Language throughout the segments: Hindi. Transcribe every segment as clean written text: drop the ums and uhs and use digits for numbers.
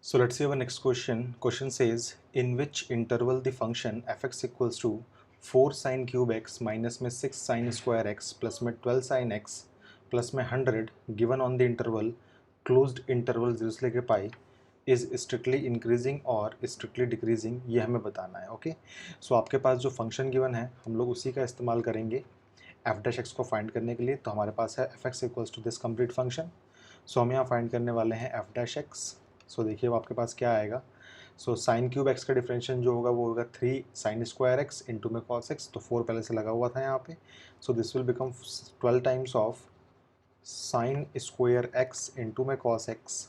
So let's see our next question. Question says, in which interval the function fx equals to 4 sin cube x minus में 6 sin square x plus में 12 sin x plus में 100 given on the interval closed interval 0 से लेके पाई is strictly increasing और strictly decreasing, ये हमें बताना है. ओके सो आपके पास जो फंक्शन गिवन है हम लोग उसी का इस्तेमाल करेंगे एफ डैश एक्स को फाइंड करने के लिए. तो हमारे पास है F X equals to this complete function. So हम यहाँ फाइंड करने वाले हैं एफ डैश एक्स. सो देखिए वो आपके पास क्या आएगा. सो साइन क्यूब एक्स का डिफरेंशियल जो होगा वो होगा 3 साइन स्क्वायर एक्स इंटू में कॉस एक्स. तो 4 पहले से लगा हुआ था यहाँ पे. So this will become 12 times of sine square X into में cos x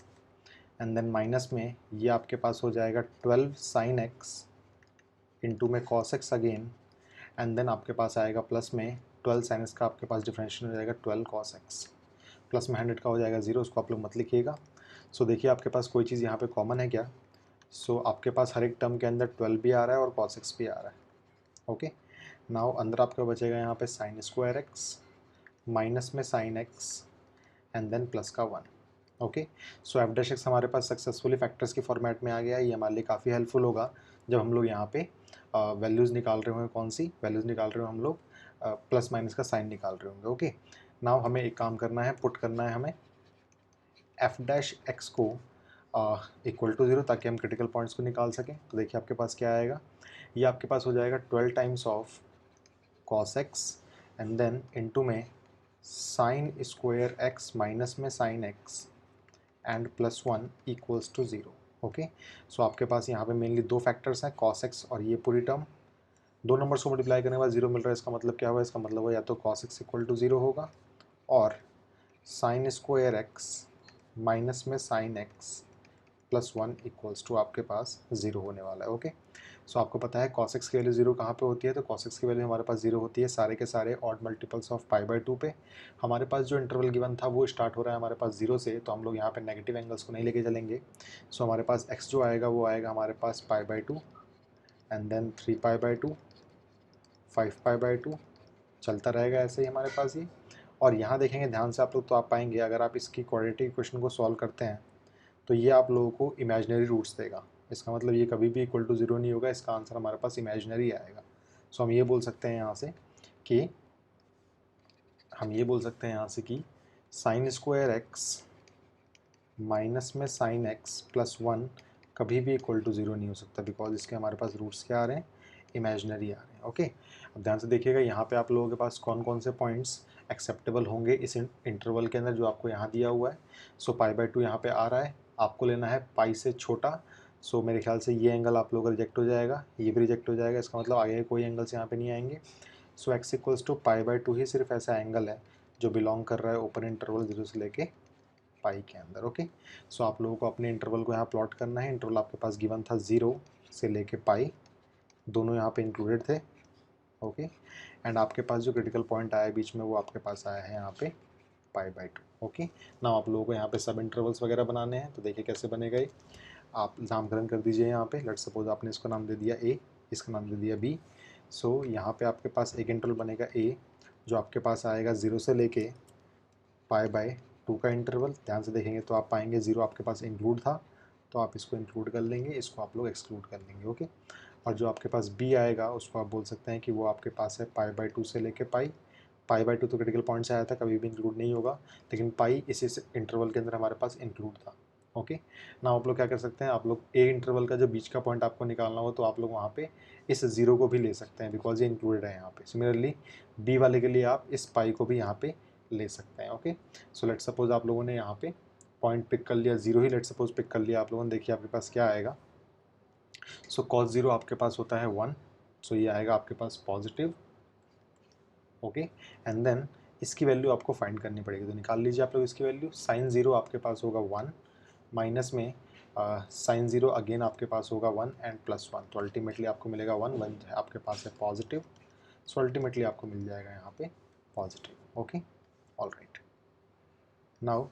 and then minus में ये आपके पास हो जाएगा 12 साइन एक्स इंटू में cos X again and then आपके पास आएगा प्लस में 12 साइन एक्स का आपके पास डिफरेंशियल हो जाएगा 12 कॉस एक्स प्लस में 100 का हो जाएगा 0. उसको आप लोग मत लिखिएगा. सो देखिए आपके पास कोई चीज़ यहाँ पे कॉमन है क्या. सो आपके पास हर एक टर्म के अंदर 12 भी आ रहा है और cos x भी आ रहा है. ओके नाउ अंदर आपका बचेगा यहाँ पे साइन स्क्वायर एक्स माइनस में sine x and then plus का 1. Okay so f dash x हमारे पास सक्सेसफुली फैक्टर्स के फॉर्मेट में आ गया. ये हमारे लिए काफ़ी हेल्पफुल होगा जब हम लोग यहाँ पे वैल्यूज़ निकाल रहे होंगे. कौन सी वैल्यूज़ निकाल रहे हो हम लोग. प्लस माइनस का साइन निकाल रहे होंगे. ओके नाउ हमें एक काम करना है, पुट करना है हमें एफ डैश एक्स को इक्वल टू 0 ताकि हम क्रिटिकल पॉइंट्स को निकाल सकें. तो देखिए आपके पास क्या आएगा. ये आपके पास हो जाएगा 12 times of cos x and then into में साइन स्क्वायर एक्स माइनस में sine x and plus 1 equals to 0. Okay so आपके पास यहाँ पे मेनली दो फैक्टर्स हैं, कॉस एक्स और ये पूरी टर्म. दो नंबर्स को मल्टीप्लाई करने के बाद 0 मिल रहा है. इसका मतलब क्या हुआ. इसका मतलब वो या तो कॉस एक्स इक्वल टू 0 होगा और साइन स्क्वायर एक्स माइनस में sine x plus 1 equals to आपके पास 0 होने वाला है. ओके सो आपको पता है cos x की वैल्यू 0 कहाँ पे होती है. तो cos x की वैल्यू हमारे पास 0 होती है सारे के सारे odd multiples of pi by 2 पे. हमारे पास जो इंटरवल गिवन था वो स्टार्ट हो रहा है हमारे पास 0 से. तो हम लोग यहाँ पे नेगेटिव एंगल्स को नहीं लेके चलेंगे. सो हमारे पास x जो आएगा वो आएगा हमारे पास pi by 2 and then 3 pi by 2 5 pi by 2 चलता रहेगा ऐसे ही हमारे पास ये. और यहाँ देखेंगे ध्यान से आप लोग तो आप पाएंगे अगर आप इसकी क्वाड्रेटिक इक्वेशन को सॉल्व करते हैं तो ये आप लोगों को इमेजिनरी रूट्स देगा. इसका मतलब ये कभी भी इक्वल टू 0 नहीं होगा. इसका आंसर हमारे पास इमेजिनरी आएगा. सो हम ये बोल सकते हैं यहाँ से कि साइन स्क्वायर एक्स माइनस में साइन एक्स प्लस 1 कभी भी इक्वल टू 0 नहीं हो सकता बिकॉज इसके हमारे पास रूट्स क्या आ रहे हैं, इमेजिनरी आ रहे हैं. ओके अब ध्यान से देखिएगा यहाँ पे आप लोगों के पास कौन कौन से पॉइंट्स एक्सेप्टेबल होंगे इस इंटरवल के अंदर जो आपको यहाँ दिया हुआ है. सो पाई बाई 2 यहाँ पे आ रहा है, आपको लेना है पाई से छोटा. सो मेरे ख्याल से ये एंगल आप लोगों का रिजेक्ट हो जाएगा, ये भी रिजेक्ट हो जाएगा. इसका मतलब आगे कोई एंगल्स यहाँ पे नहीं आएंगे. So X equals to pi by 2 ही सिर्फ ऐसा एंगल है जो बिलोंग कर रहा है ओपन इंटरवल 0 से लेके पाई के अंदर. ओके सो आप लोगों को अपने इंटरवल को यहाँ प्लॉट करना है. इंटरवल आपके पास गिवन था 0 से लेके पाई, दोनों यहाँ पे इंक्लूडेड थे. ओके एंड आपके पास जो क्रिटिकल पॉइंट आया बीच में वो आपके पास आया है यहाँ पे पाई बाई 2. ओके ना आप लोगों को यहाँ पे सब इंटरवल्स वगैरह बनाने हैं. तो देखिए कैसे बनेगा ये. आप नामकरण कर दीजिए यहाँ पे. लेट्स सपोज आपने इसको नाम दे दिया ए, इसका नाम दे दिया बी. सो यहाँ पे आपके पास एक इंटरवल बनेगा ए जो आपके पास आएगा 0 से लेके पाई बाई 2 का इंटरवल. ध्यान से देखेंगे तो आप पाएंगे 0 आपके पास इंक्लूड था तो आप इसको इंक्लूड कर लेंगे, इसको आप लोग एक्सक्लूड कर लेंगे. ओके और जो आपके पास बी आएगा उसको आप बोल सकते हैं कि वो आपके पास है पाई बाई 2 से लेके पाई. पाई बाई 2 तो क्रिटिकल पॉइंट से आया था, कभी भी इंक्लूड नहीं होगा, लेकिन पाई इसी इंटरवल के अंदर हमारे पास इंक्लूड था. ओके ना आप लोग क्या कर सकते हैं, आप लोग ए इंटरवल का जो बीच का पॉइंट आपको निकालना हो तो आप लोग वहाँ पे इस 0 को भी ले सकते हैं बिकॉज ये इंक्लूडेड है यहाँ पे. सिमिलरली बी वाले के लिए आप इस पाई को भी यहाँ पे ले सकते हैं. ओके सो लेट सपोज आप लोगों ने यहाँ पे पॉइंट पिक कर लिया 0 ही लेट सपोज पिक कर लिया आप लोगों ने. देखिए आपके पास क्या आएगा. सो कॉस 0 आपके पास होता है 1. सो ये आएगा आपके पास पॉजिटिव. ओके एंड देन इसकी वैल्यू आपको फाइंड करनी पड़ेगी. तो निकाल लीजिए आप लोग इसकी वैल्यू. साइन 0 आपके पास होगा 1 माइनस में साइन 0 अगेन आपके पास होगा 1 एंड प्लस 1. तो अल्टीमेटली आपको मिलेगा 1 1 आपके पास है पॉजिटिव. सो अल्टीमेटली आपको मिल जाएगा यहाँ पे positive. Okay all right now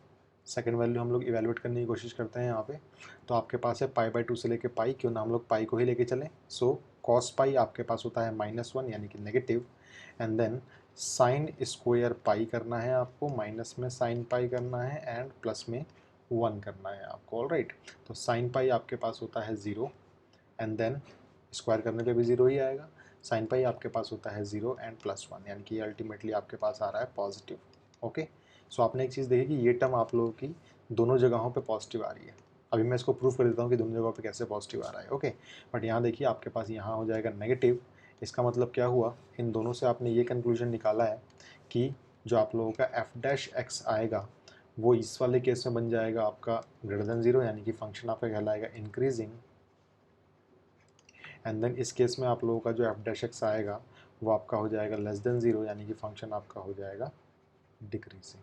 second value हम लोग इवेलुएट करने की कोशिश करते हैं यहाँ पे. तो आपके पास है पाई बाई 2 से लेके पाई, क्यों ना हम लोग पाई को ही लेके चलें. सो कॉस पाई आपके पास होता है -1 यानी कि negative and then sine square pi करना है आपको, माइनस में साइन पाई करना है एंड प्लस में 1 करना है आपको, ऑल राइट। तो साइन पाई आपके पास होता है 0 एंड देन स्क्वायर करने पे भी 0 ही आएगा। साइन पाई आपके पास होता है 0 एंड +1, यानी कि अल्टीमेटली आपके पास आ रहा है पॉजिटिव। ओके, सो आपने एक चीज़ देखी कि ये टर्म आप लोगों की दोनों जगहों पे पॉजिटिव आ रही है। अभी मैं इसको प्रूफ कर देता हूँ कि दोनों जगहों पे कैसे पॉजिटिव आ रहा है। ओके, बट यहाँ देखिए आपके पास यहाँ हो जाएगा नेगेटिव। इसका मतलब क्या हुआ, इन दोनों से आपने ये कंक्लूजन निकाला है कि जो आप लोगों का f' आएगा वो इस वाले केस में बन जाएगा आपका >0, यानी कि फंक्शन आपका कहलाएगा इंक्रीजिंग, एंड देन इस केस में आप लोगों का जो f' आएगा वो आपका हो जाएगा <0, यानी कि फंक्शन आपका हो जाएगा डिक्रीजिंग।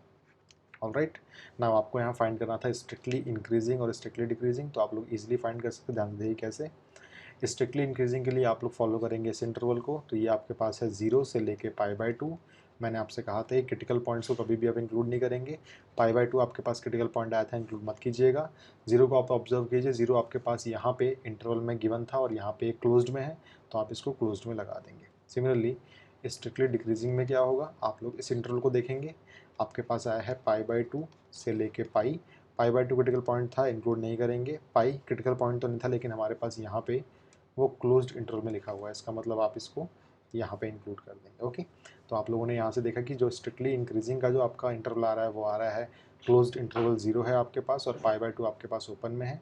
ऑल राइट, नाउ आपको यहाँ फाइंड करना था स्ट्रिक्टली इंक्रीजिंग और स्ट्रिक्टली डिक्रीजिंग, तो आप लोग इजीली फाइंड कर सकते हैं। ध्यान दीजिए कैसे। स्ट्रिक्टली इंक्रीजिंग के लिए आप लोग फॉलो करेंगे इस इंटरवल को, तो ये आपके पास है 0 से लेके π/2। मैंने आपसे कहा था क्रिटिकल पॉइंट्स को कभी भी आप इंक्लूड नहीं करेंगे। π/2 आपके पास क्रिटिकल पॉइंट आया था, इंक्लूड मत कीजिएगा। 0 को आप ऑब्जर्व कीजिए, 0 आपके पास यहाँ पे इंटरवल में गिवन था और यहाँ पे क्लोज्ड में है, तो आप इसको क्लोज्ड में लगा देंगे। सिमिलरली स्ट्रिक्टली डिक्रीजिंग में क्या होगा, आप लोग इस इंटरवल को देखेंगे, आपके पास आया है π/2 से लेके π/2 क्रिटिकल पॉइंट था, इंक्लूड नहीं करेंगे। पाई क्रिटिकल पॉइंट तो नहीं था, लेकिन हमारे पास यहाँ पे वो क्लोज्ड इंटरवल में लिखा हुआ है, इसका मतलब आप इसको यहाँ पे इंक्लूड कर देंगे। ओके, तो आप लोगों ने यहाँ से देखा कि जो स्ट्रिक्टली इंक्रीजिंग का जो आपका इंटरवल आ रहा है वो आ रहा है क्लोज्ड इंटरवल 0 है आपके पास, और π/2 आपके पास ओपन में है।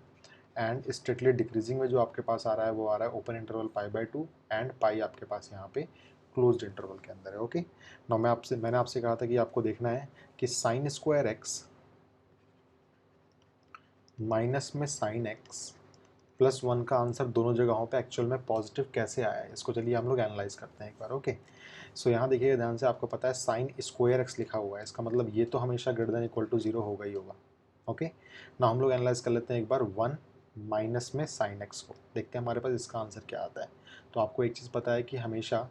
एंड स्ट्रिक्टली डिक्रीजिंग में जो आपके पास आ रहा है वो आ रहा है ओपन इंटरवल π/2 एंड पाई आपके पास यहाँ पे क्लोज्ड इंटरवल के अंदर है। ओके, नाउ मैंने आपसे कहा था कि आपको देखना है कि sin² माइनस में sin x +1 का आंसर दोनों जगहों पे एक्चुअल में पॉजिटिव कैसे आया है, इसको चलिए हम लोग एनालाइज करते हैं एक बार। ओके, सो यहाँ देखिएगा ध्यान से, आपको पता है sin² लिखा हुआ है, इसका मतलब ये तो हमेशा >= 0 होगा ही होगा। ओके, ना हम लोग एनालाइज कर लेते हैं एक बार 1 माइनस में sin x को, देखते हैं हमारे पास इसका आंसर क्या आता है। तो आपको एक चीज़ पता है कि हमेशा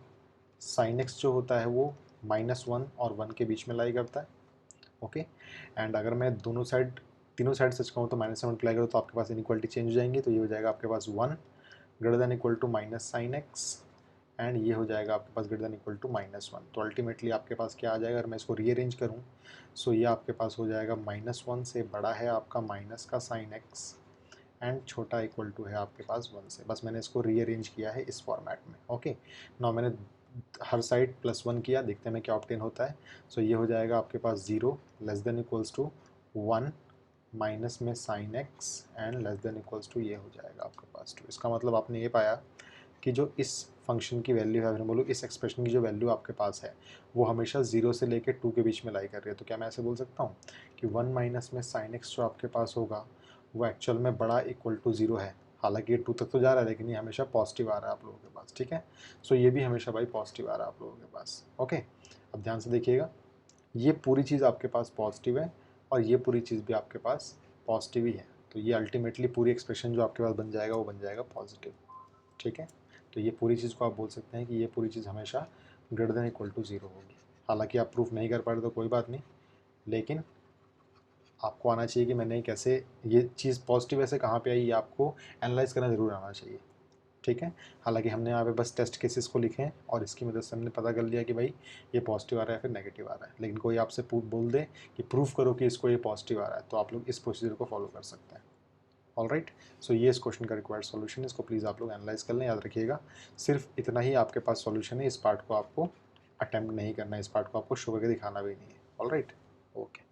sin x जो होता है वो -1 और 1 के बीच में लाई करता है। ओके, एंड अगर मैं तीनों साइड सच कहूँ तो माइनस से मल्टीप्लाई करो तो आपके पास इनइक्वालिटी चेंज हो जाएंगी, तो ये हो जाएगा आपके पास 1 > -sin x, एंड ये हो जाएगा आपके पास > -1। तो अल्टीमेटली आपके पास क्या आ जाएगा, अगर मैं इसको रीअरेंज करूँ, सो ये आपके पास हो जाएगा -1 से बड़ा है आपका माइनस का sin x एंड छोटा इक्वल टू है आपके पास 1 से। बस मैंने इसको रीअरेंज किया है इस फॉर्मेट में। ओके, नाउ मैंने हर साइड +1 किया, देखते हैं मैं क्या ऑब्टेन होता है। सो ये हो जाएगा आपके पास 0 < 1 माइनस में sin x एंड < ये हो जाएगा आपके पास 2। इसका मतलब आपने ये पाया कि जो इस फंक्शन की वैल्यू है, मैं बोलूँ इस एक्सप्रेशन की जो वैल्यू आपके पास है वो हमेशा 0 से लेके 2 के बीच में लाई कर रही है। तो क्या मैं ऐसे बोल सकता हूँ कि 1 माइनस में sin x जो आपके पास होगा वो एक्चुअल में बड़ा इक्वल टू 0 है। हालांकि ये 2 तक तो जा रहा है, लेकिन ये हमेशा पॉजिटिव आ रहा है आप लोगों के पास। ठीक है, सो ये भी हमेशा भाई पॉजिटिव आ रहा है आप लोगों के पास। ओके, अब ध्यान से देखिएगा, ये पूरी चीज़ आपके पास पॉजिटिव है और ये पूरी चीज़ भी आपके पास पॉजिटिव ही है, तो ये अल्टीमेटली पूरी एक्सप्रेशन जो आपके पास बन जाएगा वो बन जाएगा पॉजिटिव। ठीक है, तो ये पूरी चीज़ को आप बोल सकते हैं कि ये पूरी चीज़ हमेशा >= 0 होगी। हालांकि आप प्रूफ नहीं कर पा रहे तो कोई बात नहीं, लेकिन आपको आना चाहिए कि मैंने कैसे ये चीज़ पॉजिटिव ऐसे कहाँ पे आई, ये आपको एनालाइज करना ज़रूर आना चाहिए। ठीक है, हालांकि हमने यहाँ पे बस टेस्ट केसेस को लिखे हैं और इसकी मदद से हमने पता कर लिया कि भाई ये पॉजिटिव आ रहा है फिर नेगेटिव आ रहा है। लेकिन कोई आपसे बोल दे कि प्रूफ करो कि इसको ये पॉजिटिव आ रहा है, तो आप लोग इस प्रोसीजर को फॉलो कर सकते हैं। ऑल राइट, सो ये इस क्वेश्चन का रिक्वायर्ड सॉल्यूशन है, इसको प्लीज़ आप लोग एनालाइज कर लें। याद रखिएगा सिर्फ इतना ही आपके पास सॉल्यूशन है, इस पार्ट को आपको अटैम्प्ट नहीं करना है, इस पार्ट को आपको शो करके दिखाना भी नहीं है। All right, okay.